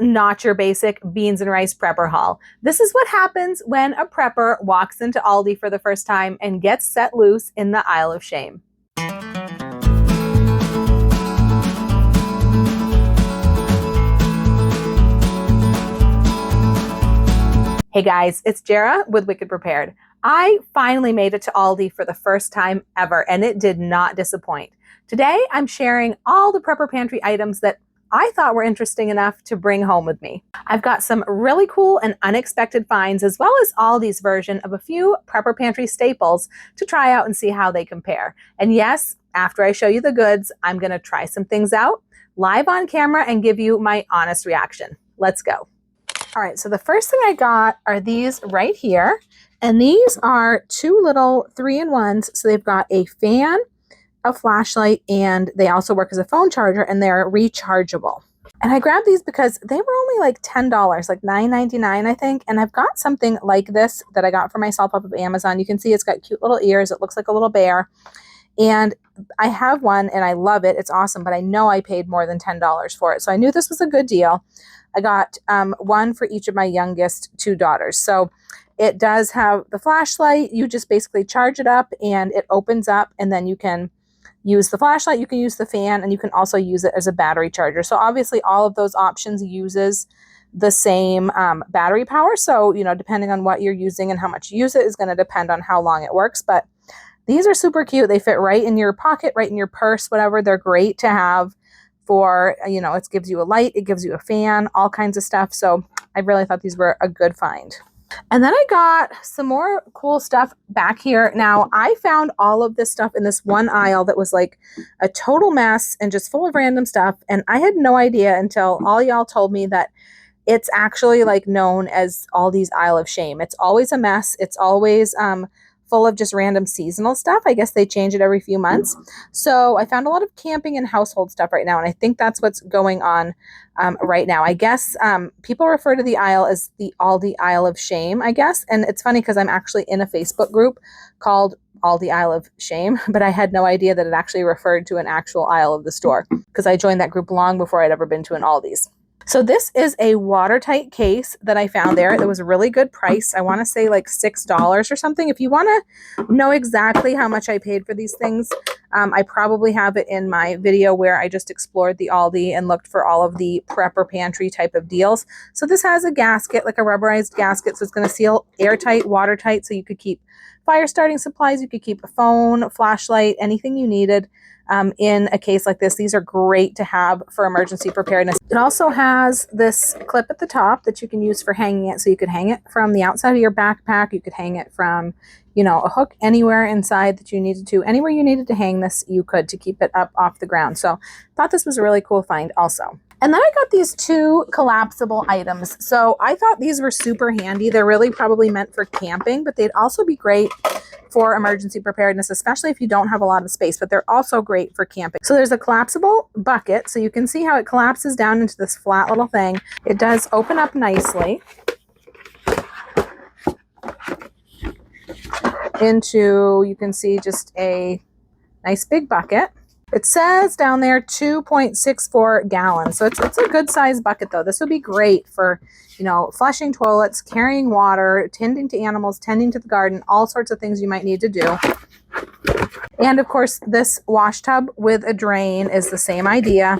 not your basic beans and rice prepper haul. This is what happens when a prepper walks into Aldi for the first time and gets set loose in the aisle of shame. Hey guys, it's Jara with Wicked Prepared. I finally made it to Aldi for the first time ever, and it did not disappoint. Today, I'm sharing all the prepper pantry items that I thought were interesting enough to bring home with me. I've got some really cool and unexpected finds, as well as Aldi's version of a few prepper pantry staples to try out and see how they compare. And yes, after I show you the goods, I'm gonna try some things out live on camera and give you my honest reaction. Let's go. All right, so the first thing I got are these right here. And these are two little 3-in-1s. So they've got a fan, a flashlight, and they also work as a phone charger, and they're rechargeable. And I grabbed these because they were only like $10, like $9.99, I think. And I've got something like this that I got for myself off of Amazon. You can see it's got cute little ears. It looks like a little bear. And I have one and I love it. It's awesome, but I know I paid more than $10 for it. So I knew this was a good deal. I got one for each of my youngest two daughters. So it does have the flashlight. You just basically charge it up and it opens up, and then you can use the flashlight, you can use the fan, and you can also use it as a battery charger. So obviously all of those options uses the same battery power. So, you know, depending on what you're using and how much you use it is going to depend on how long it works. But these are super cute. They fit right in your pocket, right in your purse, whatever. They're great to have for, you know, it gives you a light, it gives you a fan, all kinds of stuff. So I really thought these were a good find. And then I got some more cool stuff back here. Now, I found all of this stuff in this one aisle that was like a total mess and just full of random stuff. And I had no idea until all y'all told me that it's actually like known as Aldi's Aisle of Shame. It's always a mess. It's always full of just random seasonal stuff. I guess they change it every few months. So I found a lot of camping and household stuff right now. And I think that's what's going on right now. I guess people refer to the aisle as the Aldi Aisle of Shame, I guess. And it's funny because I'm actually in a Facebook group called Aldi Aisle of Shame, but I had no idea that it actually referred to an actual aisle of the store because I joined that group long before I'd ever been to an Aldi's. So this is a watertight case that I found there. It was a really good price. I want to say like $6 or something. If you want to know exactly how much I paid for these things, I probably have it in my video where I just explored the Aldi and looked for all of the prepper pantry type of deals. So this has a gasket, like a rubberized gasket. So it's going to seal airtight, watertight. So you could keep fire starting supplies. You could keep a phone, flashlight, anything you needed. In a case like this. These are great to have for emergency preparedness. It also has this clip at the top that you can use for hanging it. So you could hang it from the outside of your backpack. You could hang it from, you know, a hook anywhere inside that you needed to. Anywhere you needed to hang this, you could, to keep it up off the ground. So I thought this was a really cool find also. And then I got these two collapsible items. So I thought these were super handy. They're really probably meant for camping, but they'd also be great for emergency preparedness, especially if you don't have a lot of space, but they're also great for camping. So there's a collapsible bucket. So you can see how it collapses down into this flat little thing. It does open up nicely into, you can see, just a nice big bucket. It says down there 2.64 gallons. So it's a good sized bucket though. This would be great for, you know, flushing toilets, carrying water, tending to animals, tending to the garden, all sorts of things you might need to do. And of course, this wash tub with a drain is the same idea.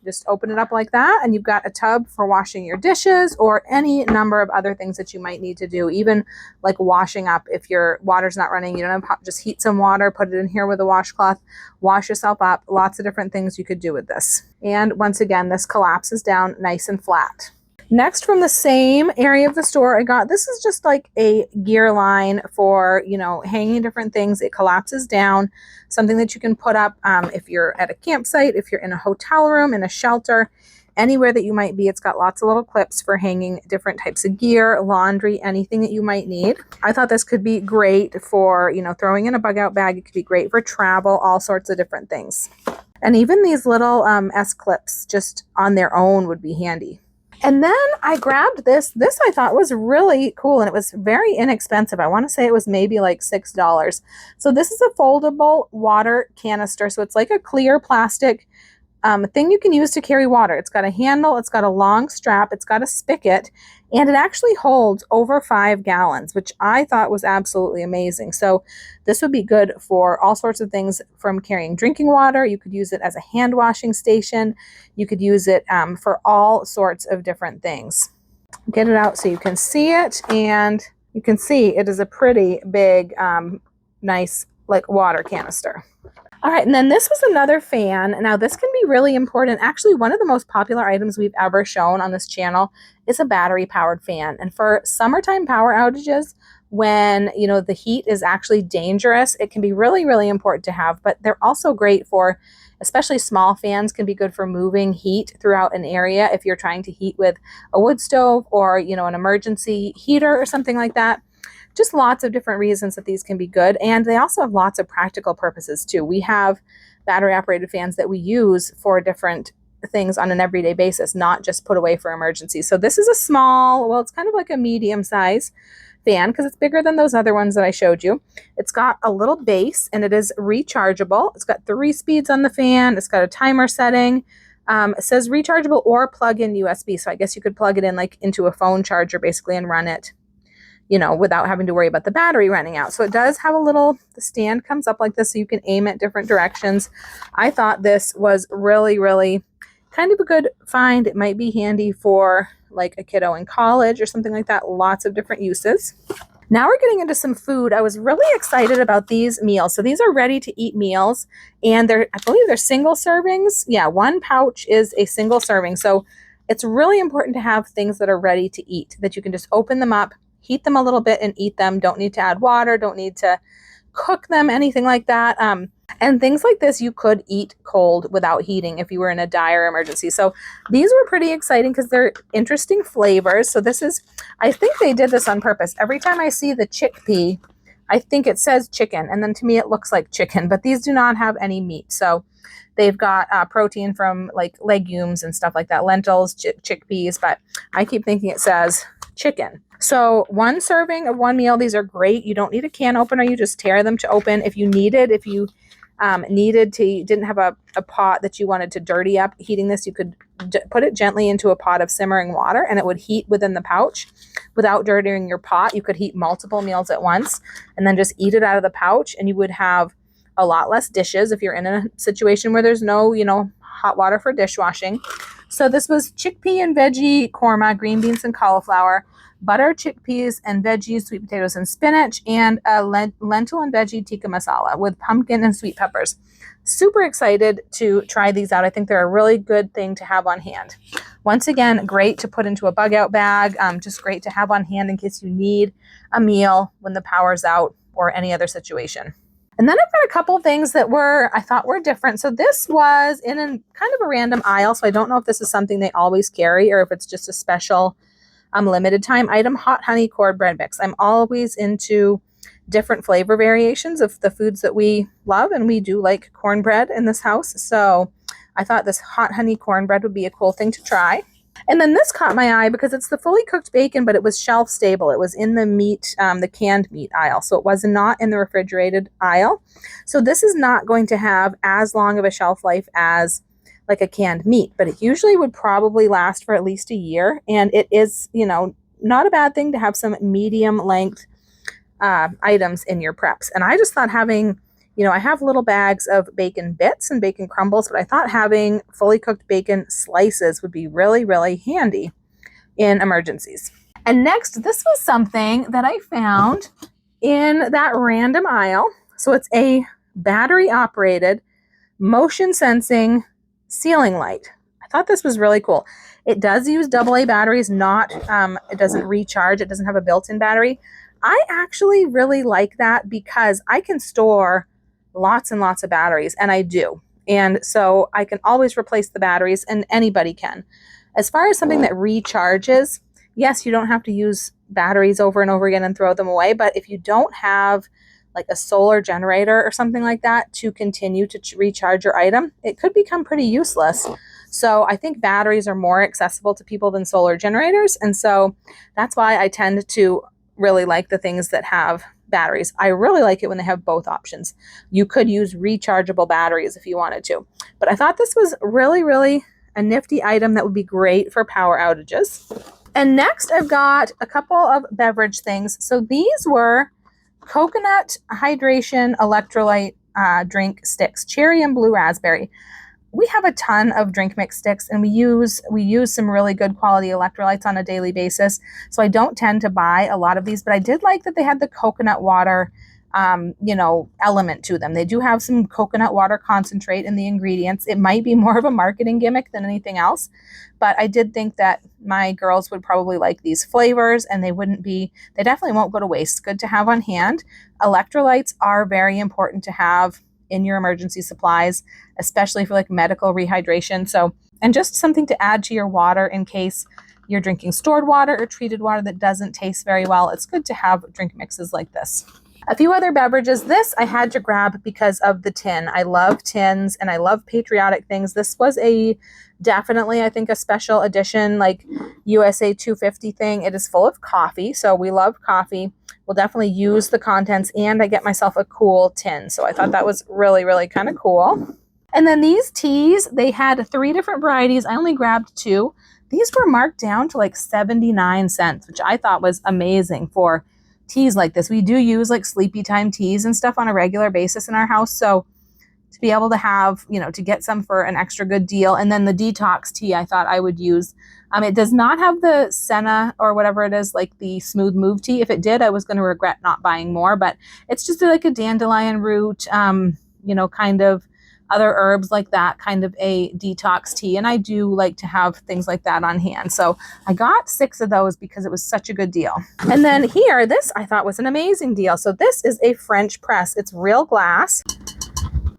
Just open it up like that, and you've got a tub for washing your dishes or any number of other things that you might need to do, even like washing up. If your water's not running, you don't have, just heat some water, put it in here with a washcloth, wash yourself up. Lots of different things you could do with this. And once again, this collapses down nice and flat. Next, from the same area of the store, I got, this is just like a gear line for, you know, hanging different things. It collapses down, something that you can put up if you're at a campsite, if you're in a hotel room, in a shelter, anywhere that you might be. It's got lots of little clips for hanging different types of gear, laundry, anything that you might need. I thought this could be great for, you know, throwing in a bug out bag. It could be great for travel, all sorts of different things. And even these little S-clips just on their own would be handy. And then I grabbed this. This I thought was really cool, and it was very inexpensive. I want to say it was maybe like $6. So this is a foldable water canister. So it's like a clear plastic thing you can use to carry water. It's got a handle, it's got a long strap, it's got a spigot, and it actually holds over 5 gallons, which I thought was absolutely amazing. So this would be good for all sorts of things, from carrying drinking water. You could use it as a hand washing station. You could use it for all sorts of different things. Get it out so you can see it, and you can see it is a pretty big, nice like water canister. All right, and then this was another fan. Now this can be really important. Actually, one of the most popular items we've ever shown on this channel is a battery powered fan. And for summertime power outages, when the heat is actually dangerous, it can be really, really important to have. But they're also great for, especially small fans can be good for moving heat throughout an area if you're trying to heat with a wood stove or an emergency heater or something like that. Just lots of different reasons that these can be good. And they also have lots of practical purposes too. We have battery operated fans that we use for different things on an everyday basis, not just put away for emergencies. So this is a small, well, it's kind of like a medium size fan because it's bigger than those other ones that I showed you. It's got a little base and it is rechargeable. It's got 3 speeds on the fan. It's got a timer setting. It says rechargeable or plug-in USB. So I guess you could plug it in like into a phone charger basically and run it without having to worry about the battery running out. So it does have the stand comes up like this so you can aim at different directions. I thought this was really, really kind of a good find. It might be handy for like a kiddo in college or something like that. Lots of different uses. Now we're getting into some food. I was really excited about these meals. So these are ready to eat meals, and I believe they're single servings. Yeah, 1 pouch is a single serving. So it's really important to have things that are ready to eat, that you can just open them up, heat them a little bit and eat them. Don't need to add water, don't need to cook them, anything like that. And things like this you could eat cold without heating if you were in a dire emergency. So these were pretty exciting because they're interesting flavors. So I think they did this on purpose. Every time I see the chickpea, I think it says chicken, and then to me it looks like chicken, but these do not have any meat. So they've got protein from like legumes and stuff like that, lentils, chickpeas, but I keep thinking it says chicken. So 1 serving of 1 meal. These are great. You don't need a can opener. You just tear them to open. If you didn't have a pot that you wanted to dirty up heating this, you could put it gently into a pot of simmering water and it would heat within the pouch without dirtying your pot. You could heat multiple meals at once and then just eat it out of the pouch, and you would have a lot less dishes if you're in a situation where there's no, hot water for dishwashing. So this was chickpea and veggie korma, green beans and cauliflower, butter, chickpeas and veggies, sweet potatoes and spinach, and a lentil and veggie tikka masala with pumpkin and sweet peppers. Super excited to try these out. I think they're a really good thing to have on hand. Once again, great to put into a bug out bag, just great to have on hand in case you need a meal when the power's out or any other situation. And then I've got a couple of things that I thought were different. So this was in kind of a random aisle. So I don't know if this is something they always carry or if it's just a special limited time item. Hot honey cornbread mix. I'm always into different flavor variations of the foods that we love, and we do like cornbread in this house. So I thought this hot honey cornbread would be a cool thing to try. And then this caught my eye because it's the fully cooked bacon, but it was shelf stable. It was in the meat, the canned meat aisle. So it was not in the refrigerated aisle. So this is not going to have as long of a shelf life as like a canned meat, but it usually would probably last for at least a year. And it is, not a bad thing to have some medium length items in your preps. And I just thought having, I have little bags of bacon bits and bacon crumbles, but I thought having fully cooked bacon slices would be really, really handy in emergencies. And next, this was something that I found in that random aisle. So it's a battery operated motion sensing ceiling light. I thought this was really cool. It does use AA batteries, it doesn't recharge. It doesn't have a built-in battery. I actually really like that because I can store lots and lots of batteries, and I do. And so I can always replace the batteries, and anybody can. As far as something that recharges, yes, you don't have to use batteries over and over again and throw them away. But if you don't have like a solar generator or something like that to continue to recharge your item, it could become pretty useless. So I think batteries are more accessible to people than solar generators. And so that's why I tend to really like the things that have batteries. I really like it when they have both options. You could use rechargeable batteries if you wanted to, but I thought this was really, really a nifty item that would be great for power outages. And next I've got a couple of beverage things. So these were coconut hydration electrolyte drink sticks, cherry and blue raspberry. We have a ton of drink mix sticks, and we use some really good quality electrolytes on a daily basis. So I don't tend to buy a lot of these, but I did like that they had the coconut water element to them. They do have some coconut water concentrate in the ingredients. It might be more of a marketing gimmick than anything else, but I did think that my girls would probably like these flavors, and they definitely won't go to waste. Good to have on hand. Electrolytes are very important to have in your emergency supplies, especially for like medical rehydration. So, and just something to add to your water in case you're drinking stored water or treated water that doesn't taste very well. It's good to have drink mixes like this. A few other beverages. This I had to grab because of the tin. I love tins and I love patriotic things. This was definitely, I think, a special edition, like USA 250 thing. It is full of coffee, so we love coffee. We'll definitely use the contents, and I get myself a cool tin. So I thought that was really, really kind of cool. And then these teas, they had 3 different varieties. I only grabbed 2. These were marked down to like 79 cents, which I thought was amazing for teas like this. We do use like sleepy time teas and stuff on a regular basis in our house. So to be able to have, to get some for an extra good deal. And then the detox tea I thought I would use. It does not have the senna or whatever it is, like the smooth move tea. If it did, I was going to regret not buying more, but it's just like a dandelion root, kind of other herbs like that, kind of a detox tea. And I do like to have things like that on hand. So I got 6 of those because it was such a good deal. And then here, this I thought was an amazing deal. So this is a French press. It's real glass.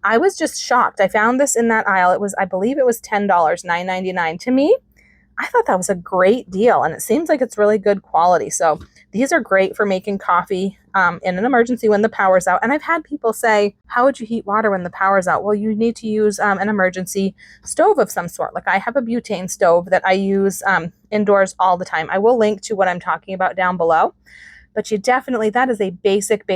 I was just shocked. I found this in that aisle. I believe it was $10, $9.99. To me, I thought that was a great deal, and it seems like it's really good quality. So these are great for making coffee in an emergency when the power's out. And I've had people say, how would you heat water when the power's out? Well, you need to use an emergency stove of some sort. Like I have a butane stove that I use indoors all the time. I will link to what I'm talking about down below. But that is a basic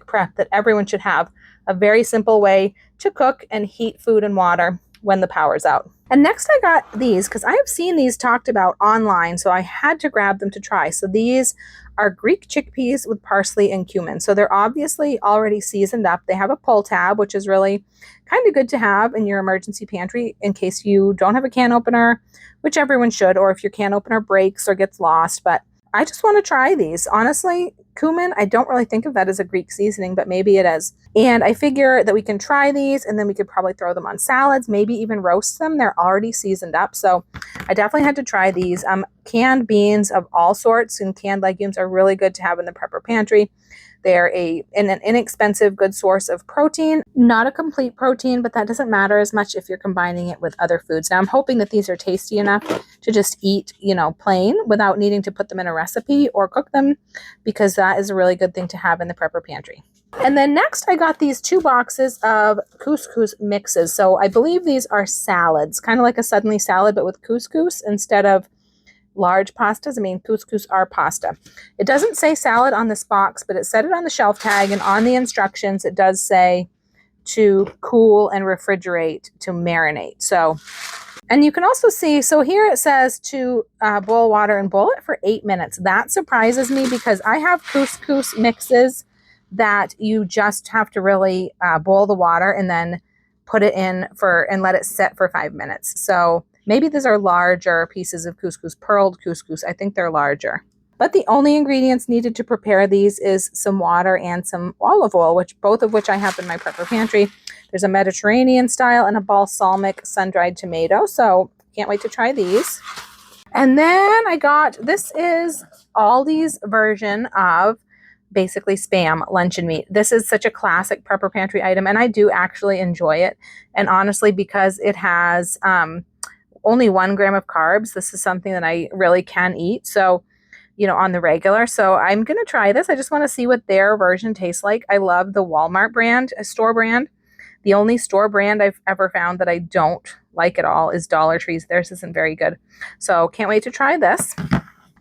prep that everyone should have. A very simple way to cook and heat food and water when the power's out. And next I got these because I have seen these talked about online, so I had to grab them to try. So these are Greek chickpeas with parsley and cumin. So they're obviously already seasoned up. They have a pull tab, which is really kind of good to have in your emergency pantry in case you don't have a can opener, which everyone should, or if your can opener breaks or gets lost. But I just want to try these. Honestly, cumin, I don't really think of that as a Greek seasoning, but maybe it is. And I figure that we can try these, and then we could probably throw them on salads, maybe even roast them. They're already seasoned up. So I definitely had to try these. Canned beans of all sorts and canned legumes are really good to have in the prepper pantry. They're an inexpensive, good source of protein. Not a complete protein, but that doesn't matter as much if you're combining it with other foods. Now, I'm hoping that these are tasty enough to just eat, plain without needing to put them in a recipe or cook them, because that is a really good thing to have in the prepper pantry. And then next, I got these 2 boxes of couscous mixes. So I believe these are salads, kind of like a suddenly salad, but with couscous instead of large pastas. Couscous are pasta. It doesn't say salad on this box, but it said it on the shelf tag, and on the instructions it does say to cool and refrigerate to marinate. So, and you can also see, so here it says to boil water and boil it for 8 minutes. That surprises me because I have couscous mixes that you just have to really boil the water and then put it in and let it sit for 5 minutes. So maybe these are larger pieces of couscous, pearled couscous. I think they're larger. But the only ingredients needed to prepare these is some water and some olive oil, both of which I have in my prepper pantry. There's a Mediterranean style and a balsamic sun-dried tomato. So can't wait to try these. And then this is Aldi's version of basically Spam luncheon meat. This is such a classic prepper pantry item, and I do actually enjoy it. And honestly, because it has only 1 gram of carbs, this is something that I really can eat. So, on the regular. So I'm going to try this. I just want to see what their version tastes like. I love the Walmart brand, a store brand. The only store brand I've ever found that I don't like at all is Dollar Tree's. Theirs isn't very good. So can't wait to try this.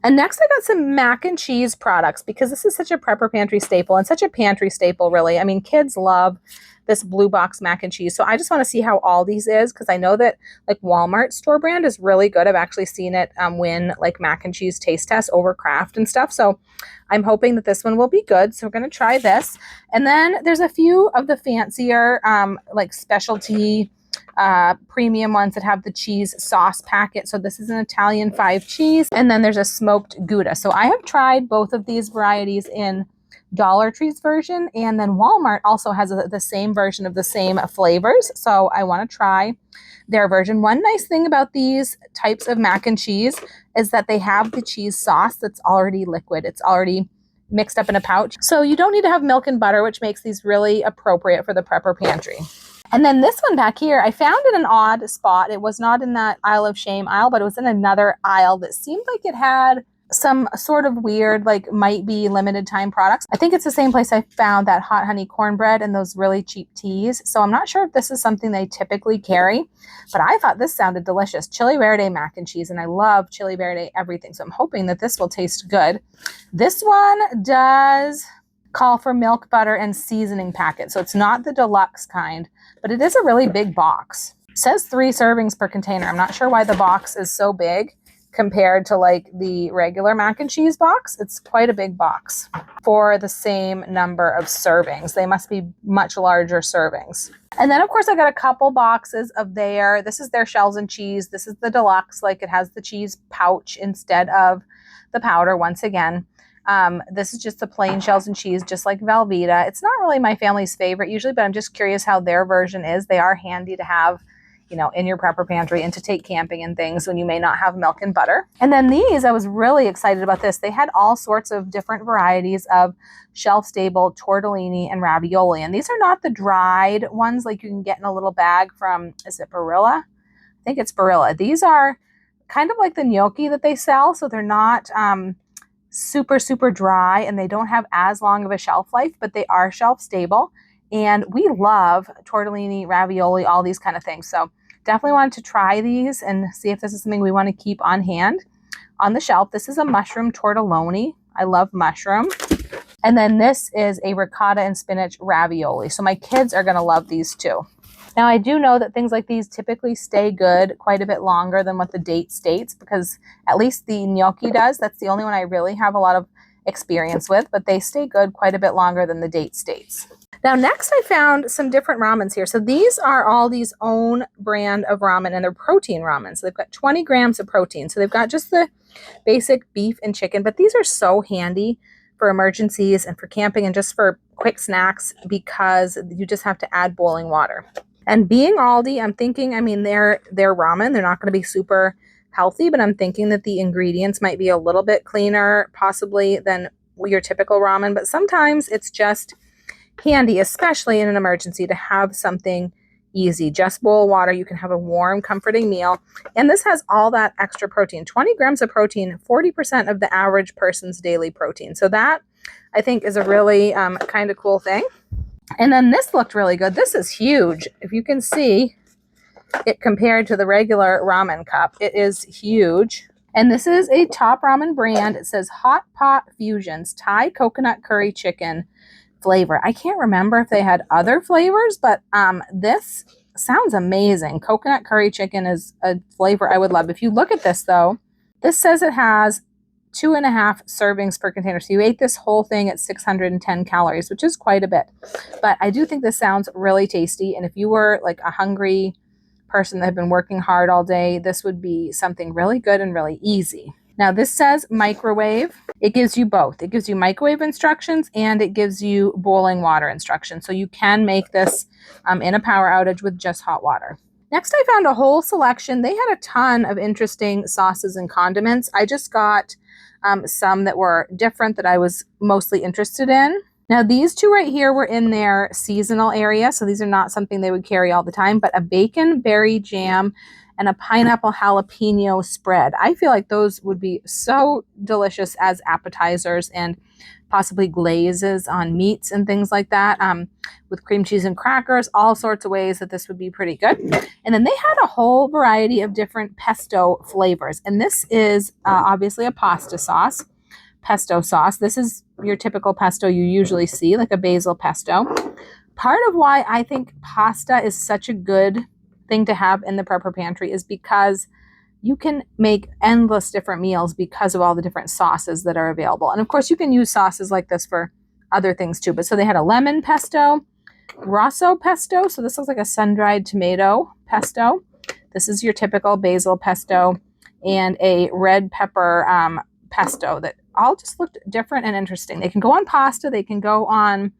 And next I got some mac and cheese products because this is such a prepper pantry staple and such a pantry staple, really. I mean, kids love this blue box mac and cheese. So I just want to see how Aldi's is, because I know that like Walmart store brand is really good. I've actually seen it win like mac and cheese taste tests over Kraft and stuff. So I'm hoping that this one will be good. So we're going to try this. And then there's a few of the fancier like specialty premium ones that have the cheese sauce packet. So this is an Italian 5 cheese, and then there's a smoked Gouda. So I have tried both of these varieties in Dollar Tree's version, and then Walmart also has the same version of the same flavors. So I want to try their version. One nice thing about these types of mac and cheese is that they have the cheese sauce that's already liquid. It's already mixed up in a pouch. So you don't need to have milk and butter, which makes these really appropriate for the prepper pantry. And then this one back here, I found in an odd spot. It was not in that aisle of shame aisle, but it was in another aisle that seemed like it had some sort of weird, like might be limited time products. I think it's the same place I found that hot honey cornbread and those really cheap teas. So I'm not sure if this is something they typically carry, but I thought this sounded delicious. Chili verde mac and cheese, and I love chili verde everything. So I'm hoping that this will taste good. This one does call for milk, butter, and seasoning packet. So it's not the deluxe kind, but it is a really big box. It says 3 servings per container. I'm not sure why the box is so big compared to like the regular mac and cheese box. It's quite a big box for the same number of servings. They must be much larger servings. And then of course I got a couple boxes of this is their shells and cheese. This is the deluxe, like it has the cheese pouch instead of the powder once again. This is just the plain shells and cheese, just like Velveeta. It's not really my family's favorite usually, but I'm just curious how their version is. They are handy to have, you know, in your prepper pantry and to take camping and things when you may not have milk and butter. And then these, I was really excited about this. They had all sorts of different varieties of shelf-stable tortellini and ravioli. And these are not the dried ones like you can get in a little bag from, is it Barilla? I think it's Barilla. These are kind of like the gnocchi that they sell. So they're not super dry, and they don't have as long of a shelf life, but they are shelf stable. And we love tortellini, ravioli, all these kind of things. So definitely wanted to try these and see if this is something we want to keep on hand on the shelf. This is a mushroom tortelloni. I love mushroom. And then this is a ricotta and spinach ravioli. So my kids are going to love these too. Now, I do know that things like these typically stay good quite a bit longer than what the date states, because at least the gnocchi does. That's the only one I really have a lot of experience with, but they stay good quite a bit longer than the date states. Now, next I found some different ramens here. So these are Aldi's own brand of ramen, and they're protein ramen. So they've got 20 grams of protein. So they've got just the basic beef and chicken, but these are so handy for emergencies and for camping and just for quick snacks, because you just have to add boiling water. And being Aldi, I'm thinking, I mean, they're ramen. They're not going to be super healthy, but I'm thinking that the ingredients might be a little bit cleaner possibly than your typical ramen. But sometimes it's just handy, especially in an emergency, to have something easy. Just boil water. You can have a warm, comforting meal. And this has all that extra protein. 20 grams of protein, 40% of the average person's daily protein. So that, I think, is a really kind of cool thing. And then this looked really good. This is huge. If you can see it compared to the regular ramen cup, it is huge. And this is a top ramen brand. It says Hot Pot Fusions, Thai coconut curry chicken flavor. I can't remember if they had other flavors, but this sounds amazing. Coconut curry chicken is a flavor I would love. If you look at this though, this says it has 2.5 servings per container. So you ate this whole thing at 610 calories, which is quite a bit. But I do think this sounds really tasty. And if you were like a hungry person that had been working hard all day, this would be something really good and really easy. Now this says microwave. It gives you both. It gives you microwave instructions and it gives you boiling water instructions. So you can make this in a power outage with just hot water. Next, I found a whole selection. They had a ton of interesting sauces and condiments. I just got some that were different that I was mostly interested in. Now, these two right here were in their seasonal area, so these are not something they would carry all the time, but a bacon berry jam and a pineapple jalapeno spread. I feel like those would be so delicious as appetizers and possibly glazes on meats and things like that, with cream cheese and crackers, all sorts of ways that this would be pretty good. And then they had a whole variety of different pesto flavors. And this is obviously a pasta sauce, pesto sauce. This is your typical pesto you usually see, like a basil pesto. Part of why I think pasta is such a good thing to have in the prepper pantry is because you can make endless different meals because of all the different sauces that are available. And of course, you can use sauces like this for other things too. But so they had a lemon pesto, rosso pesto. So this looks like a sun-dried tomato pesto. This is your typical basil pesto, and a red pepper pesto that all just looked different and interesting. They can go on pasta. They can go on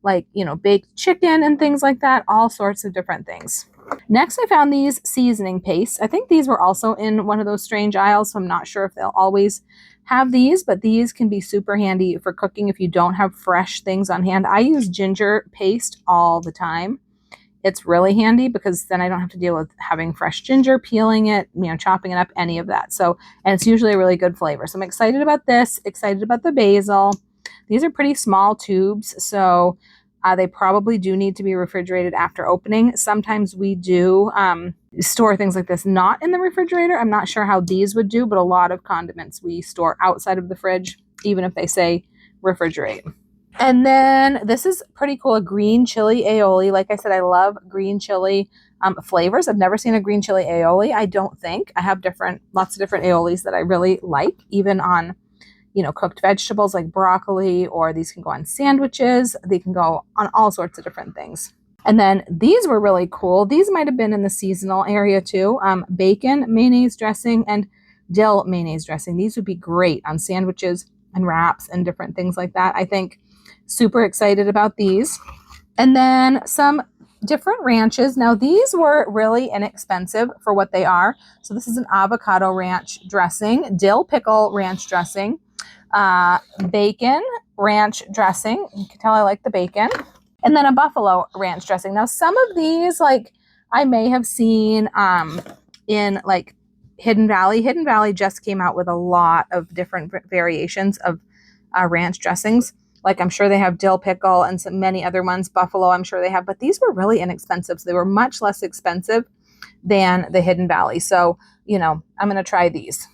like, baked chicken and things like that, all sorts of different things. Next, I found these seasoning pastes. I think these were also in one of those strange aisles, so I'm not sure if they'll always have these, but these can be super handy for cooking if you don't have fresh things on hand. I use ginger paste all the time. It's really handy because then I don't have to deal with having fresh ginger, peeling it, chopping it up, any of that. So, and it's usually a really good flavor. So I'm excited about this, excited about the basil. These are pretty small tubes, so they probably do need to be refrigerated after opening. Sometimes we do store things like this not in the refrigerator. I'm not sure how these would do, but a lot of condiments we store outside of the fridge, even if they say refrigerate. And then this is pretty cool, a green chili aioli. Like I said, I love green chili flavors. I've never seen a green chili aioli, I don't think. I have lots of different aiolis that I really like, even on cooked vegetables like broccoli, or these can go on sandwiches. They can go on all sorts of different things. And then these were really cool. These might have been in the seasonal area too. Bacon mayonnaise dressing and dill mayonnaise dressing. These would be great on sandwiches and wraps and different things like that. I think super excited about these. And then some different ranches. Now these were really inexpensive for what they are. So this is an avocado ranch dressing, dill pickle ranch dressing, bacon ranch dressing. You can tell I like the bacon. And then a buffalo ranch dressing. Now some of these, like, I may have seen in like Hidden Valley. Hidden Valley just came out with a lot of different variations of ranch dressings. Like, I'm sure they have dill pickle and many other ones. Buffalo, I'm sure they have. But these were really inexpensive. So they were much less expensive than the Hidden Valley. So, I'm going to try these.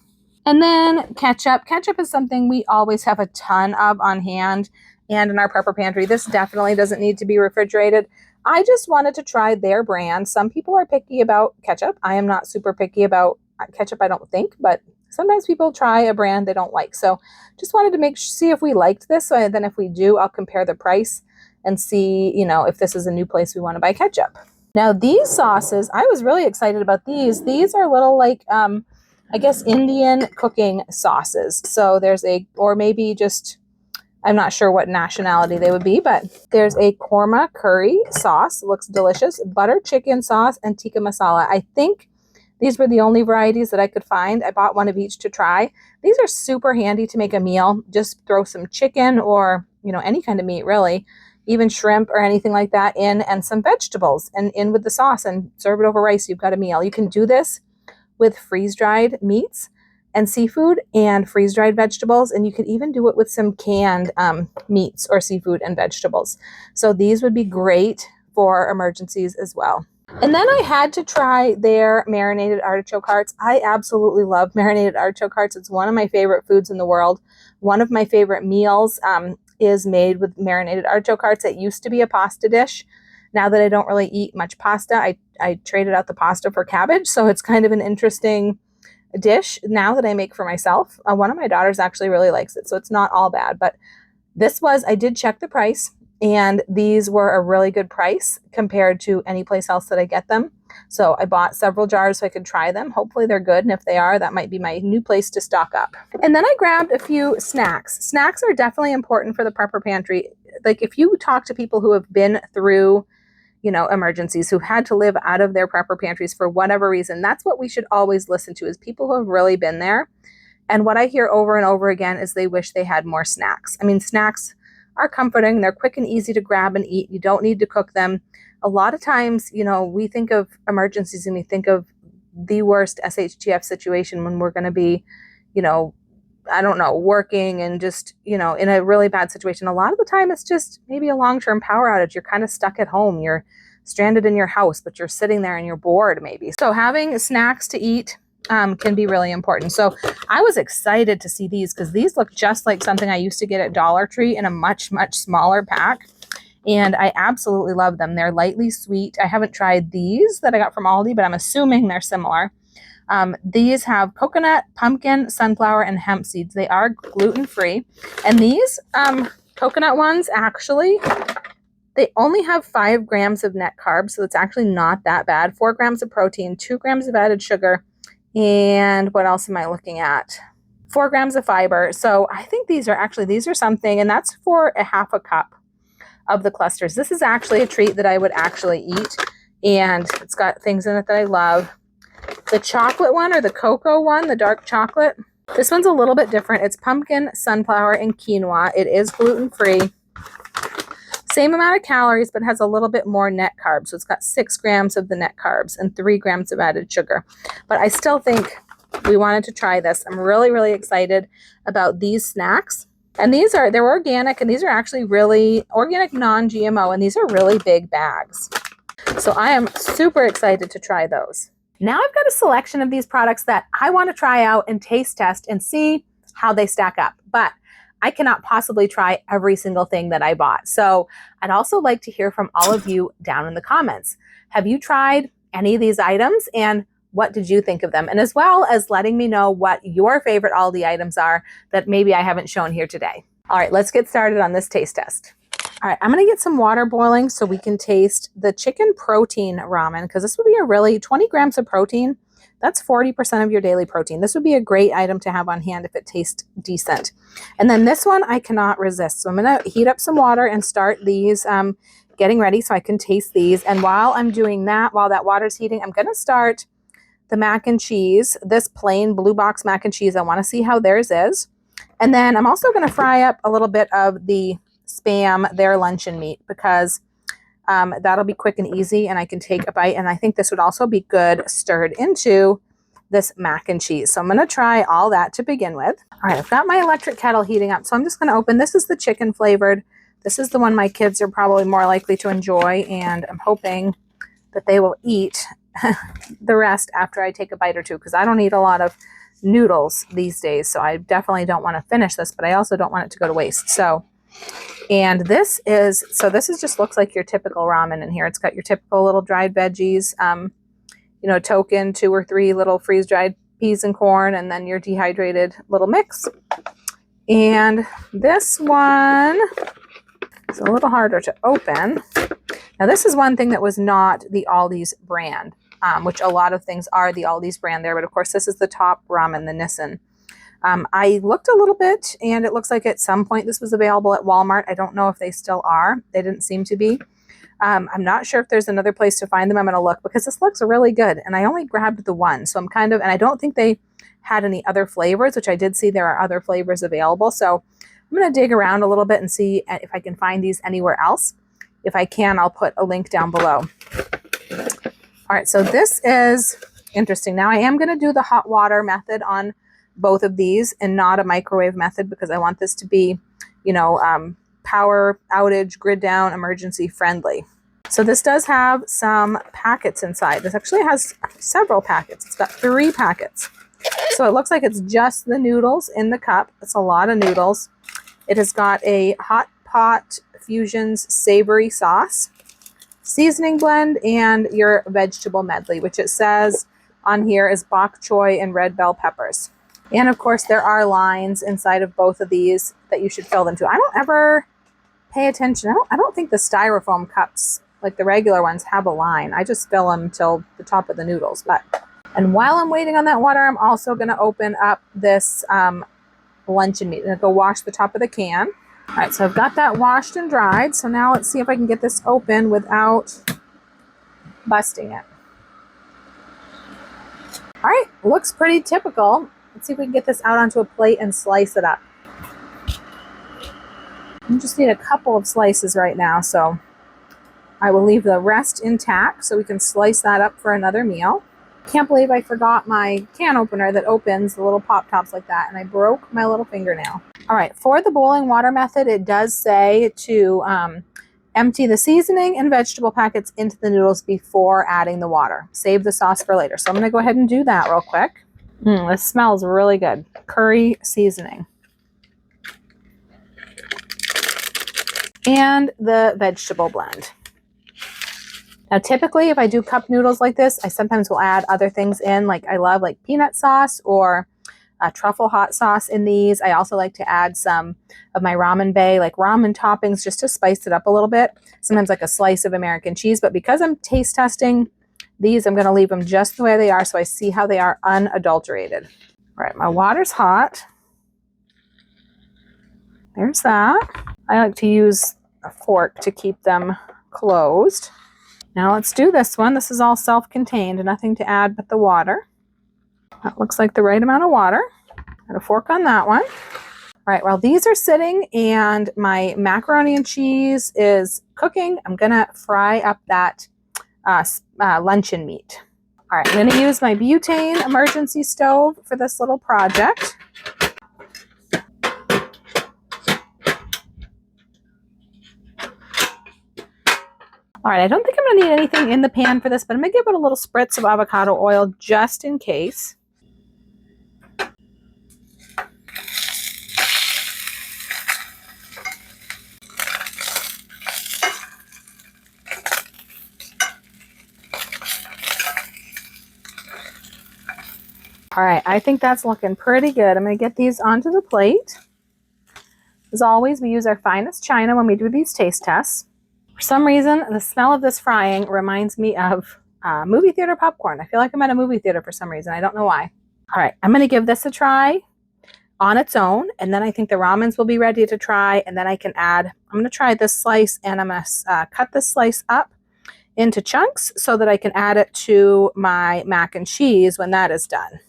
And then ketchup. Ketchup is something we always have a ton of on hand and in our prepper pantry. This definitely doesn't need to be refrigerated. I just wanted to try their brand. Some people are picky about ketchup. I am not super picky about ketchup, I don't think, but sometimes people try a brand they don't like. So just wanted to see if we liked this. So then if we do, I'll compare the price and see, if this is a new place we want to buy ketchup. Now these sauces, I was really excited about these. These are little like, I guess, Indian cooking sauces. So or maybe just, I'm not sure what nationality they would be, but there's a korma curry sauce. Looks delicious. Butter chicken sauce and tikka masala. I think these were the only varieties that I could find. I bought one of each to try. These are super handy to make a meal. Just throw some chicken or, any kind of meat really, even shrimp or anything like that in, and some vegetables and in with the sauce, and serve it over rice. You've got a meal. You can do this with freeze-dried meats and seafood and freeze-dried vegetables, and you could even do it with some canned meats or seafood and vegetables. So these would be great for emergencies as well. And then I had to try their marinated artichoke hearts. I absolutely love marinated artichoke hearts. It's one of my favorite foods in the world. One of my favorite meals is made with marinated artichoke hearts. It used to be a pasta dish. Now that I don't really eat much pasta, I traded out the pasta for cabbage. So it's kind of an interesting dish now that I make for myself. One of my daughters actually really likes it, so it's not all bad. But I did check the price, and these were a really good price compared to any place else that I get them. So I bought several jars so I could try them. Hopefully they're good, and if they are, that might be my new place to stock up. And then I grabbed a few snacks. Snacks are definitely important for the prepper pantry. Like, if you talk to people who have been through emergencies, who had to live out of their prepper pantries for whatever reason, that's what we should always listen to, is people who have really been there. And what I hear over and over again is they wish they had more snacks. I mean, snacks are comforting. They're quick and easy to grab and eat. You don't need to cook them. A lot of times, we think of emergencies and we think of the worst SHTF situation when we're going to be, I don't know, working and just, you know, in a really bad situation. A lot of the time it's just maybe a long-term power outage. You're kind of stuck at home. You're stranded in your house, but you're sitting there and you're bored maybe. So having snacks to eat can be really important. So I was excited to see these because these look just like something I used to get at Dollar Tree in a much, much smaller pack. And I absolutely love them. They're lightly sweet. I haven't tried these that I got from Aldi, but I'm assuming they're similar. These have coconut, pumpkin, sunflower, and hemp seeds. They are gluten-free. And these coconut ones, actually, they only have 5 grams of net carbs, so it's actually not that bad. 4 grams of protein, 2 grams of added sugar, and what else am I looking at? 4 grams of fiber. So I think these are something, and that's for a half a cup of the clusters. This is actually a treat that I would actually eat, and it's got things in it that I love. The chocolate one, or the cocoa one, the dark chocolate, this one's a little bit different. It's pumpkin, sunflower, and quinoa. It is gluten-free. Same amount of calories, but has a little bit more net carbs. So it's got 6 grams of the net carbs and 3 grams of added sugar. But I still think we wanted to try this. I'm really, really excited about these snacks. And they're organic, and these are actually really organic, non-GMO, and these are really big bags. So I am super excited to try those. Now I've got a selection of these products that I want to try out and taste test and see how they stack up. But I cannot possibly try every single thing that I bought. So I'd also like to hear from all of you down in the comments. Have you tried any of these items, and what did you think of them? And as well as letting me know what your favorite Aldi items are that maybe I haven't shown here today. All right, let's get started on this taste test. All right, I'm gonna get some water boiling so we can taste the chicken protein ramen, because this would be a really 20 grams of protein. That's 40% of your daily protein. This would be a great item to have on hand if it tastes decent. And then this one I cannot resist. So I'm gonna heat up some water and start these getting ready so I can taste these. And while I'm doing that, while that water's heating, I'm gonna start the mac and cheese, this plain blue box mac and cheese. I wanna see how theirs is. And then I'm also gonna fry up a little bit of the Spam, their luncheon meat, because that'll be quick and easy and I can take a bite. And I think this would also be good stirred into this mac and cheese. So I'm going to try all that to begin with. All right, I've got my electric kettle heating up. So I'm just going to open. This is the chicken flavored. This is the one my kids are probably more likely to enjoy. And I'm hoping that they will eat the rest after I take a bite or two, because I don't eat a lot of noodles these days. So I definitely don't want to finish this, but I also don't want it to go to waste. This just looks like your typical ramen in here. It's got your typical little dried veggies, token 2 or 3 little freeze-dried peas and corn, and then your dehydrated little mix. And this one is a little harder to open. Now, this is one thing that was not the Aldi's brand, which a lot of things are the Aldi's brand there. But of course, this is the top ramen, the Nissin. I looked a little bit, and it looks like at some point this was available at Walmart. I don't know if they still are. They didn't seem to be. I'm not sure if there's another place to find them. I'm going to look, because this looks really good. And I only grabbed the one. So and I don't think they had any other flavors, which I did see there are other flavors available. So I'm going to dig around a little bit and see if I can find these anywhere else. If I can, I'll put a link down below. All right, so this is interesting. Now I am going to do the hot water method on both of these and not a microwave method, because I want this to be, power outage, grid down, emergency friendly. So this does have some packets inside. This actually has several packets. It's got 3 packets. So it looks like it's just the noodles in the cup. It's a lot of noodles. It has got a Hot Pot Fusions savory sauce, seasoning blend, and your vegetable medley, which it says on here is bok choy and red bell peppers. And of course, there are lines inside of both of these that you should fill them to. I don't ever pay attention. I don't think the styrofoam cups, like the regular ones, have a line. I just fill them till the top of the noodles. And while I'm waiting on that water, I'm also going to open up this luncheon meat. I'm going to go wash the top of the can. All right, so I've got that washed and dried. So now let's see if I can get this open without busting it. All right, looks pretty typical. Let's see if we can get this out onto a plate and slice it up. I just need a couple of slices right now, so I will leave the rest intact so we can slice that up for another meal. Can't believe I forgot my can opener that opens the little pop tops like that, and I broke my little fingernail. All right, for the boiling water method, it does say to empty the seasoning and vegetable packets into the noodles before adding the water. Save the sauce for later. So I'm going to go ahead and do that real quick. This smells really good. Curry seasoning. And the vegetable blend. Now, typically, if I do cup noodles like this, I sometimes will add other things in. Like I love like peanut sauce or truffle hot sauce in these. I also like to add some of my ramen bay, like ramen toppings, just to spice it up a little bit. Sometimes like a slice of American cheese. But because I'm taste testing these, I'm going to leave them just the way they are so I see how they are unadulterated. All right, my water's hot. There's that. I like to use a fork to keep them closed. Now let's do this one. This is all self-contained, nothing to add but the water. That looks like the right amount of water. Got a fork on that one. All right, while these are sitting and my macaroni and cheese is cooking, I'm gonna fry up that luncheon meat. All right, I'm gonna use my butane emergency stove for this little project. All right, I don't think I'm gonna need anything in the pan for this, but I'm gonna give it a little spritz of avocado oil just in case. All right, I think that's looking pretty good. I'm gonna get these onto the plate. As always, we use our finest china when we do these taste tests. For some reason, the smell of this frying reminds me of movie theater popcorn. I feel like I'm at a movie theater for some reason. I don't know why. All right, I'm gonna give this a try on its own, and then I think the ramens will be ready to try, and then I can add, I'm gonna try this slice, and I'm gonna cut this slice up into chunks so that I can add it to my mac and cheese when that is done.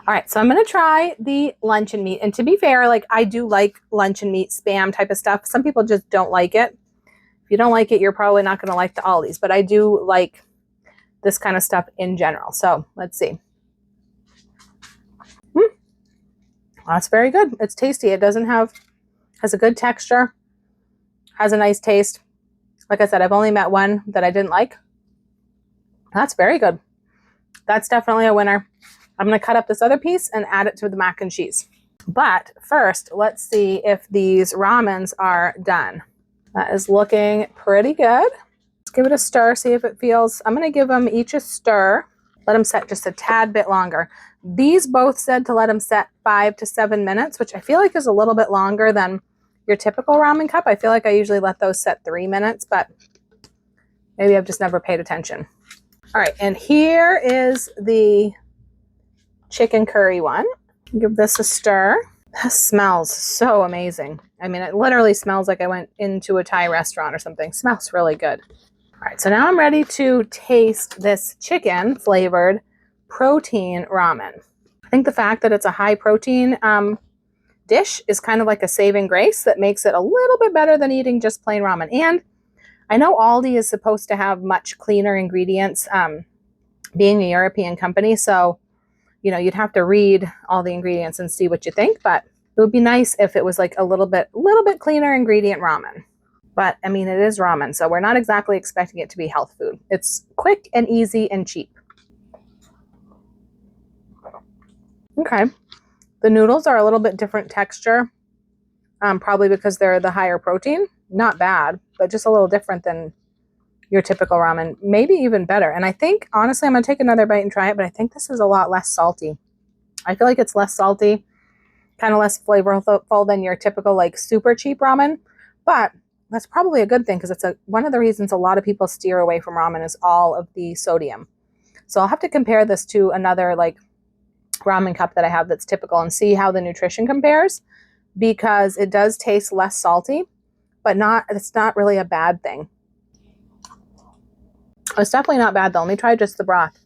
All right, so I'm gonna try the luncheon meat, and to be fair, like I do like luncheon meat, Spam type of stuff. Some people just don't like it. If you don't like it, you're probably not gonna like the Aldi's, but I do like this kind of stuff in general. So let's see. That's very good. It's tasty. It has a good texture, has a nice taste. Like I said, I've only met one that I didn't like. That's very good. That's definitely a winner. I'm going to cut up this other piece and add it to the mac and cheese. But first, let's see if these ramens are done. That is looking pretty good. Let's give it a stir, see if it feels. I'm going to give them each a stir. Let them set just a tad bit longer. These both said to let them set 5 to 7 minutes, which I feel like is a little bit longer than your typical ramen cup. I feel like I usually let those set 3 minutes, but maybe I've just never paid attention. All right, and here is the chicken curry one. Give this a stir. This smells so amazing. I mean, it literally smells like I went into a Thai restaurant or something. It smells really good. All right, so now I'm ready to taste this chicken flavored protein ramen. I think the fact that it's a high protein dish is kind of like a saving grace that makes it a little bit better than eating just plain ramen. And I know Aldi is supposed to have much cleaner ingredients, being a European company. So, you know, you'd have to read all the ingredients and see what you think, but it would be nice if it was like a little bit cleaner ingredient ramen. But I mean, it is ramen, so we're not exactly expecting it to be health food. It's quick and easy and cheap. Okay. The noodles are a little bit different texture, probably because they're the higher protein. Not bad, but just a little different than your typical ramen. Maybe even better. And I think, honestly, I'm going to take another bite and try it, but I think this is a lot less salty. I feel like it's less salty, kind of less flavorful than your typical like super cheap ramen. But that's probably a good thing because it's one of the reasons a lot of people steer away from ramen is all of the sodium. So I'll have to compare this to another like ramen cup that I have that's typical and see how the nutrition compares, because it does taste less salty, but it's not really a bad thing. It's definitely not bad though. Let me try just the broth.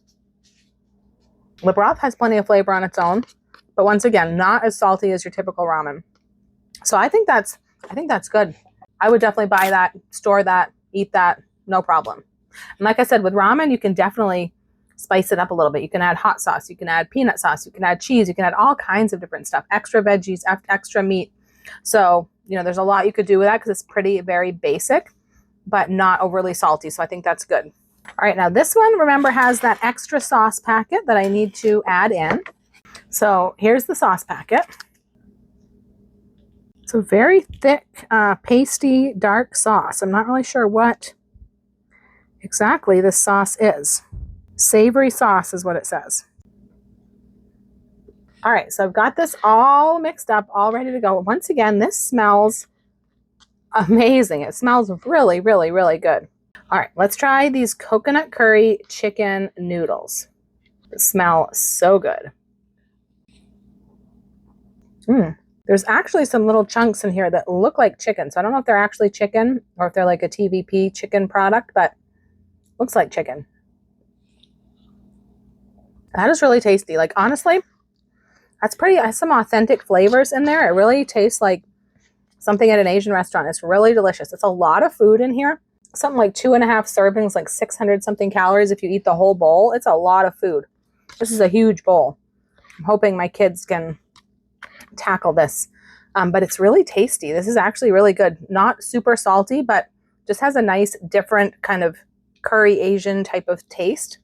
The broth has plenty of flavor on its own, but once again, not as salty as your typical ramen. So I think that's good. I would definitely buy that, store that, eat that, no problem. And like I said, with ramen, you can definitely spice it up a little bit. You can add hot sauce, you can add peanut sauce, you can add cheese, you can add all kinds of different stuff, extra veggies, extra meat. So, there's a lot you could do with that because it's very basic, but not overly salty. So I think that's good. All right, now this one, remember, has that extra sauce packet that I need to add in. So here's the sauce packet. It's a very thick, pasty, dark sauce. I'm not really sure what exactly this sauce is. Savory sauce is what it says. All right, so I've got this all mixed up, all ready to go. Once again, this smells amazing. It smells really, really, really good. All right, let's try these coconut curry chicken noodles. They smell so good. There's actually some little chunks in here that look like chicken. So I don't know if they're actually chicken or if they're like a TVP chicken product, but looks like chicken. That is really tasty. Like, honestly, that's some authentic flavors in there. It really tastes like something at an Asian restaurant. It's really delicious. It's a lot of food in here. Something like 2.5 servings, like 600 something calories if you eat the whole bowl. It's a lot of food. This is a huge bowl. I'm hoping my kids can tackle this, but it's really tasty. This is actually really good. Not super salty, but just has a nice different kind of curry Asian type of taste.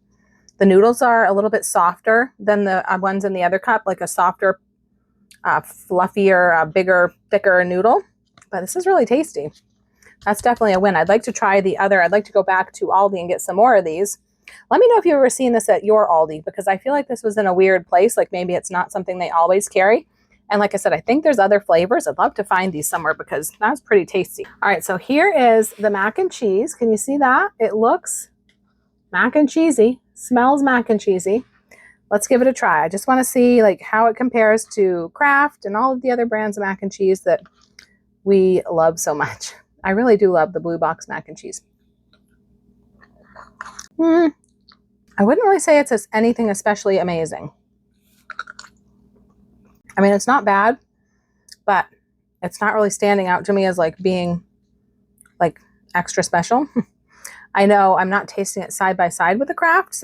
The noodles are a little bit softer than the ones in the other cup, like a softer, fluffier, bigger, thicker noodle, but this is really tasty. That's definitely a win. I'd like to try the other. I'd like to go back to Aldi and get some more of these. Let me know if you've ever seen this at your Aldi, because I feel like this was in a weird place. Like maybe it's not something they always carry. And like I said, I think there's other flavors. I'd love to find these somewhere because that's pretty tasty. All right, so here is the mac and cheese. Can you see that? It looks mac and cheesy, smells mac and cheesy. Let's give it a try. I just want to see like how it compares to Kraft and all of the other brands of mac and cheese that we love so much. I really do love the blue box mac and cheese. I wouldn't really say it's anything especially amazing. I mean, it's not bad, but it's not really standing out to me as like being like extra special. I know I'm not tasting it side by side with the Kraft,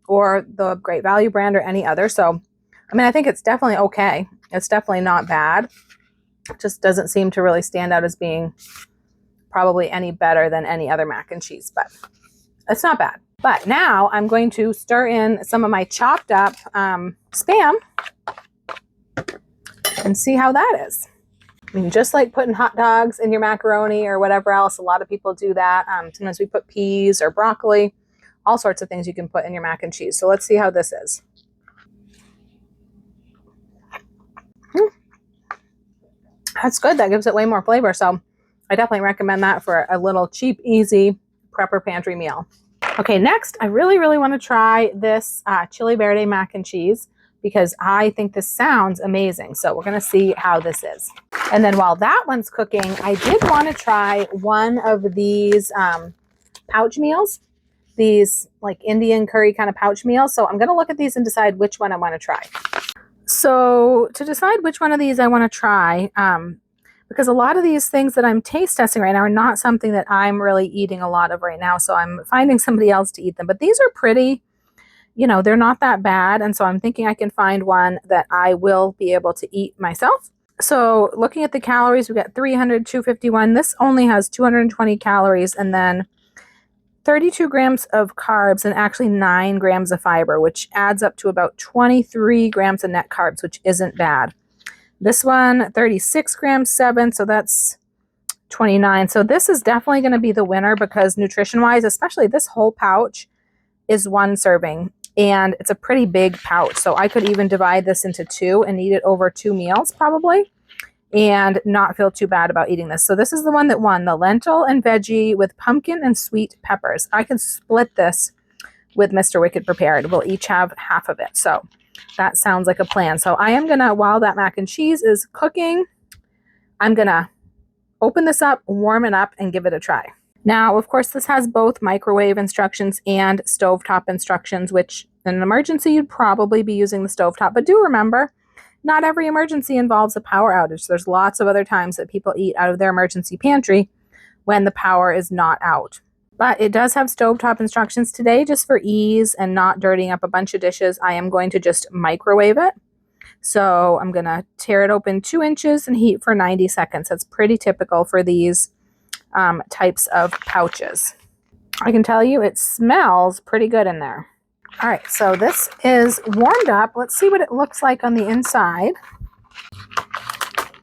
or the Great Value brand or any other. So, I mean, I think it's definitely okay. It's definitely not bad. It just doesn't seem to really stand out as being probably any better than any other mac and cheese, but it's not bad. But now I'm going to stir in some of my chopped up Spam and see how that is. I mean, just like putting hot dogs in your macaroni or whatever else, a lot of people do that. Sometimes we put peas or broccoli, all sorts of things you can put in your mac and cheese. So let's see how this is. That's good. That gives it way more flavor. So I definitely recommend that for a little cheap, easy prepper pantry meal. Okay, next, I really, really want to try this chili verde mac and cheese because I think this sounds amazing. So we're going to see how this is. And then while that one's cooking, I did want to try one of these pouch meals, these like Indian curry kind of pouch meals. So I'm going to look at these and decide which one I want to try. So to decide which one of these I want to try, because a lot of these things that I'm taste testing right now are not something that I'm really eating a lot of right now. So I'm finding somebody else to eat them. But these are pretty, they're not that bad. And so I'm thinking I can find one that I will be able to eat myself. So looking at the calories, we got 300, 251. This only has 220 calories and then 32 grams of carbs and actually 9 grams of fiber, which adds up to about 23 grams of net carbs, which isn't bad. This one, 36 grams, 7, so that's 29. So this is definitely going to be the winner because nutrition-wise, especially this whole pouch is 1 serving. And it's a pretty big pouch. So I could even divide this into 2 and eat it over 2 meals probably and not feel too bad about eating this. So this is the one that won, the lentil and veggie with pumpkin and sweet peppers. I can split this with Mr. Wicked Prepared. We'll each have half of it. So that sounds like a plan. So I am going to, while that mac and cheese is cooking, I'm going to open this up, warm it up, and give it a try. Now, of course, this has both microwave instructions and stovetop instructions, which in an emergency, you'd probably be using the stovetop. But do remember, not every emergency involves a power outage. There's lots of other times that people eat out of their emergency pantry when the power is not out. But it does have stovetop instructions today, just for ease and not dirtying up a bunch of dishes. I am going to just microwave it. So I'm going to tear it open 2 inches and heat for 90 seconds. That's pretty typical for these types of pouches. I can tell you it smells pretty good in there. All right, so this is warmed up. Let's see what it looks like on the inside.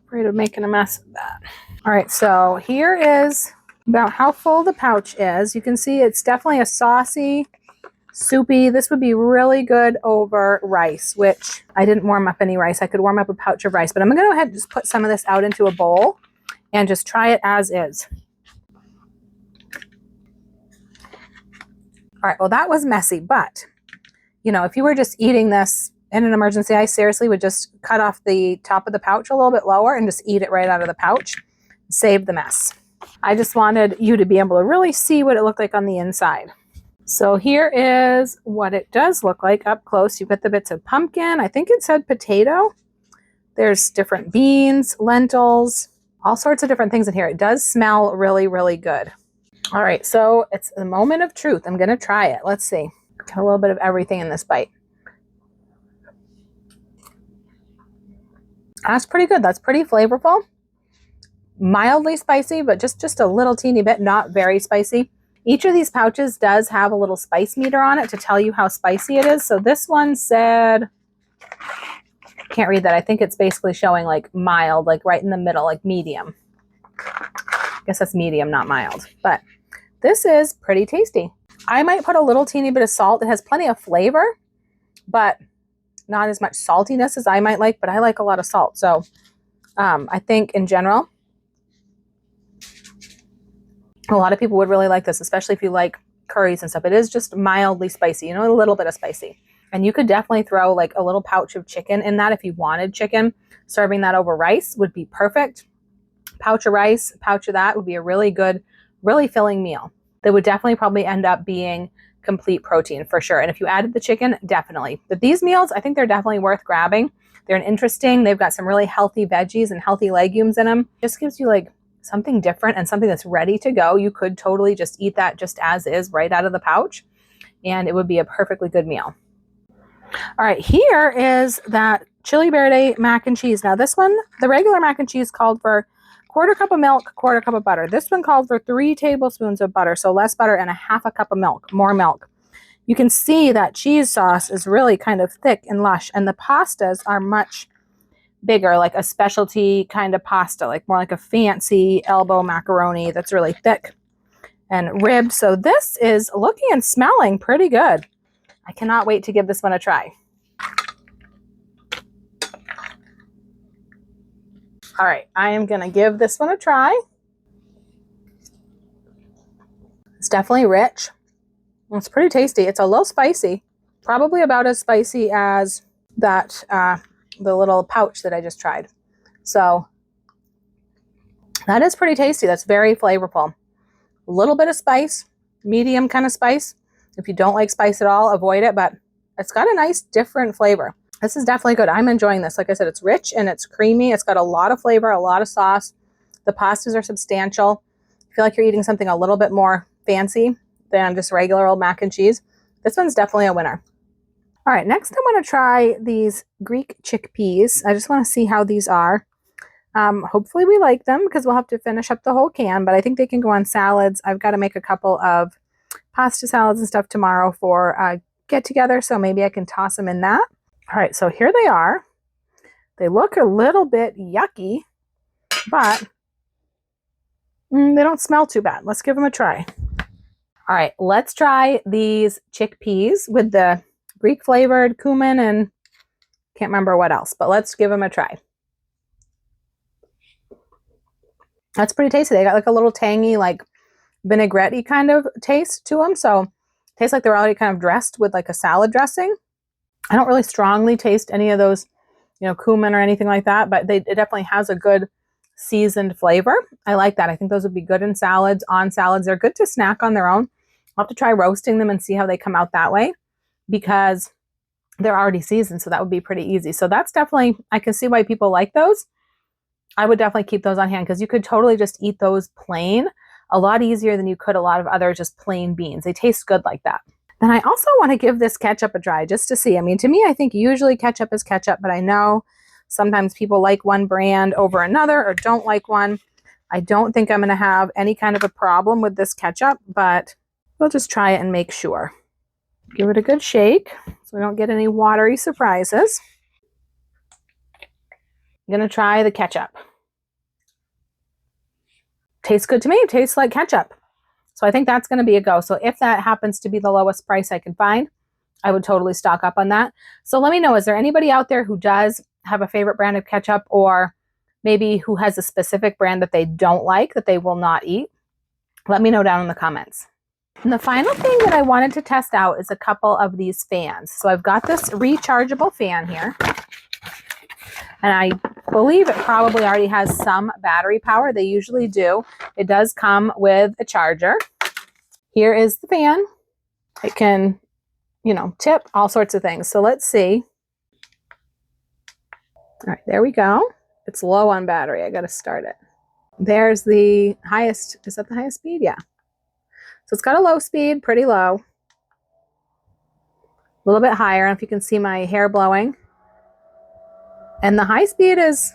Afraid of making a mess of that. All right, so here is about how full the pouch is. You can see it's definitely a saucy, soupy. This would be really good over rice, which I didn't warm up any rice. I could warm up a pouch of rice, but I'm going to go ahead and just put some of this out into a bowl and just try it as is. All right, well, that was messy, but, you know, if you were just eating this in an emergency, I seriously would just cut off the top of the pouch a little bit lower and just eat it right out of the pouch. Save the mess. I just wanted you to be able to really see what it looked like on the inside. So here is what it does look like up close. You've got the bits of pumpkin. I think it said potato. There's different beans, lentils, all sorts of different things in here. It does smell really, really good. All right, so it's the moment of truth. I'm going to try it. Let's see. Got a little bit of everything in this bite. That's pretty good. That's pretty flavorful. Mildly spicy, but just a little teeny bit, not very spicy. Each of these pouches does have a little spice meter on it to tell you how spicy it is. So this one said, can't read that. I think it's basically showing like mild, like right in the middle, like medium. I guess that's medium, not mild. But this is pretty tasty. I might put a little teeny bit of salt. It has plenty of flavor, but not as much saltiness as I might like, but I like a lot of salt. So I think in general, a lot of people would really like this, especially if you like curries and stuff. It is just mildly spicy, you know, a little bit of spicy. And you could definitely throw like a little pouch of chicken in that if you wanted chicken. Serving that over rice would be perfect. Pouch of rice, pouch of that would be a really good, really filling meal. That would definitely probably end up being complete protein for sure. And if you added the chicken, definitely. But these meals, I think they're definitely worth grabbing. They're interesting. They've got some really healthy veggies and healthy legumes in them. Just gives you like something different and something that's ready to go. You could totally just eat that just as is right out of the pouch, and it would be a perfectly good meal. All right, here is that chili verde mac and cheese. Now this one, the regular mac and cheese called for 1/4 cup of milk, 1/4 cup of butter. This one called for 3 tablespoons of butter, so less butter and a 1/2 cup of milk, more milk. You can see that cheese sauce is really kind of thick and lush, and the pastas are much bigger, like a specialty kind of pasta, like more like a fancy elbow macaroni that's really thick and ribbed. So this is looking and smelling pretty good. I cannot wait to give this one a try. All right, I am going to give this one a try. It's definitely rich. It's pretty tasty. It's a little spicy, probably about as spicy as that the little pouch that I just tried. So that is pretty tasty. That's very flavorful. A little bit of spice, medium kind of spice. If you don't like spice at all, avoid it, but it's got a nice different flavor. This is definitely good. I'm enjoying this. Like I said, it's rich and it's creamy. It's got a lot of flavor, a lot of sauce. The pastas are substantial. I feel like you're eating something a little bit more fancy than just regular old mac and cheese. This one's definitely a winner. All right, next I want to try these Greek chickpeas. I just want to see how these are. Hopefully we like them because we'll have to finish up the whole can, but I think they can go on salads. I've got to make a couple of pasta salads and stuff tomorrow for a get together, so maybe I can toss them in that. All right, so here they are. They look a little bit yucky, but they don't smell too bad. Let's give them a try. All right, let's try these chickpeas with the Greek flavored cumin and can't remember what else, but let's give them a try. That's pretty tasty. They got like a little tangy, like vinaigrette-y kind of taste to them. So it tastes like they're already kind of dressed with like a salad dressing. I don't really strongly taste any of those, cumin or anything like that, but it definitely has a good seasoned flavor. I like that. I think those would be good in salads, on salads. They're good to snack on their own. I'll have to try roasting them and see how they come out that way because they're already seasoned, so that would be pretty easy. So that's definitely, I can see why people like those. I would definitely keep those on hand because you could totally just eat those plain. a lot easier than you could a lot of other just plain beans. They taste good like that. Then I also want to give this ketchup a try just to see. I mean, to me, I think usually ketchup is ketchup, but I know sometimes people like one brand over another or don't like one. I don't think I'm going to have any kind of a problem with this ketchup, but we'll just try it and make sure. Give it a good shake so we don't get any watery surprises. I'm going to try the ketchup. Tastes good to me. It tastes like ketchup. So I think that's going to be a go. So if that happens to be the lowest price I can find, I would totally stock up on that. So let me know, is there anybody out there who does have a favorite brand of ketchup, or maybe who has a specific brand that they don't like, that they will not eat? Let me know down in the comments. And the final thing that I wanted to test out is a couple of these fans. So I've got this rechargeable fan here, and I believe it probably already has some battery power. They usually do. It does come with a charger. Here is the fan. It can, you know, tip, all sorts of things. So let's see. All right, there we go. It's low on battery. I got to start it. There's the highest. Is that the highest speed? Yeah. So it's got a low speed, pretty low. A little bit higher. I don't know if you can see my hair blowing. And the high speed is,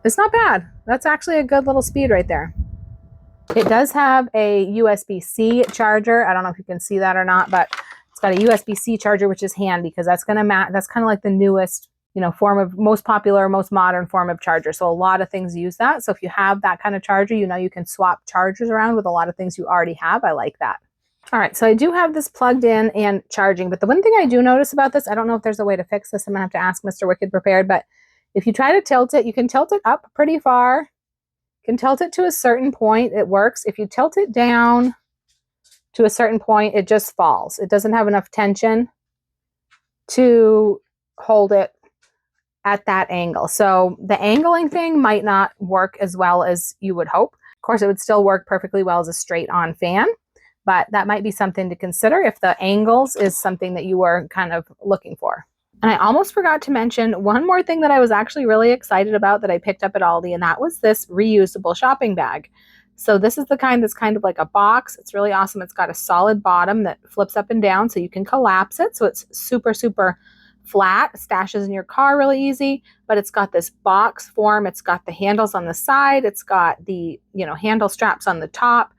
it's not bad. That's actually a good little speed right there. It does have a USB-C charger. I don't know if you can see that or not, but it's got a USB-C charger, which is handy because that's going to that's kind of like the newest, you know, form of, most popular, most modern form of charger. So a lot of things use that. So if you have that kind of charger, you know, you can swap chargers around with a lot of things you already have. I like that. All right, so I do have this plugged in and charging, but the one thing I do notice about this, I don't know if there's a way to fix this. I'm gonna have to ask Mr. Wicked Prepared, but if you try to tilt it, you can tilt it up pretty far. You can tilt it to a certain point, it works. If you tilt it down to a certain point, it just falls. It doesn't have enough tension to hold it at that angle. So the angling thing might not work as well as you would hope. Of course, it would still work perfectly well as a straight on fan, but that might be something to consider if the angles is something that you were kind of looking for. And I almost forgot to mention one more thing that I was actually really excited about that I picked up at Aldi, and that was this reusable shopping bag. So this is the kind that's kind of like a box. It's really awesome. It's got a solid bottom that flips up and down so you can collapse it. So it's super, super flat, stashes in your car really easy, but it's got this box form. It's got the handles on the side. It's got the, you know, handle straps on the top.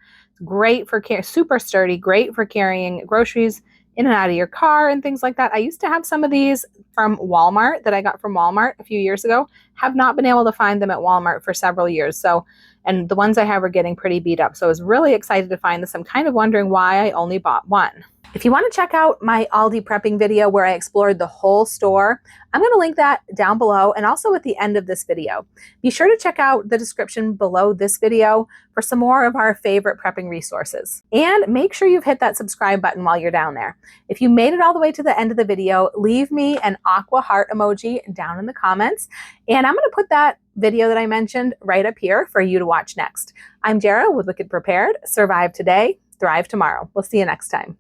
Great for super sturdy, great for carrying groceries in and out of your car and things like that. I used to have some of these from Walmart that I got from Walmart a few years ago. Have not been able to find them at Walmart for several years. So, and the ones I have are getting pretty beat up. So I was really excited to find this. I'm kind of wondering why I only bought one. If you want to check out my Aldi prepping video where I explored the whole store, I'm going to link that down below and also at the end of this video. Be sure to check out the description below this video for some more of our favorite prepping resources. And make sure you've hit that subscribe button while you're down there. If you made it all the way to the end of the video, leave me an aqua heart emoji down in the comments. And I'm going to put that video that I mentioned right up here for you to watch next. I'm Jara with Wicked Prepared. Survive today, thrive tomorrow. We'll see you next time.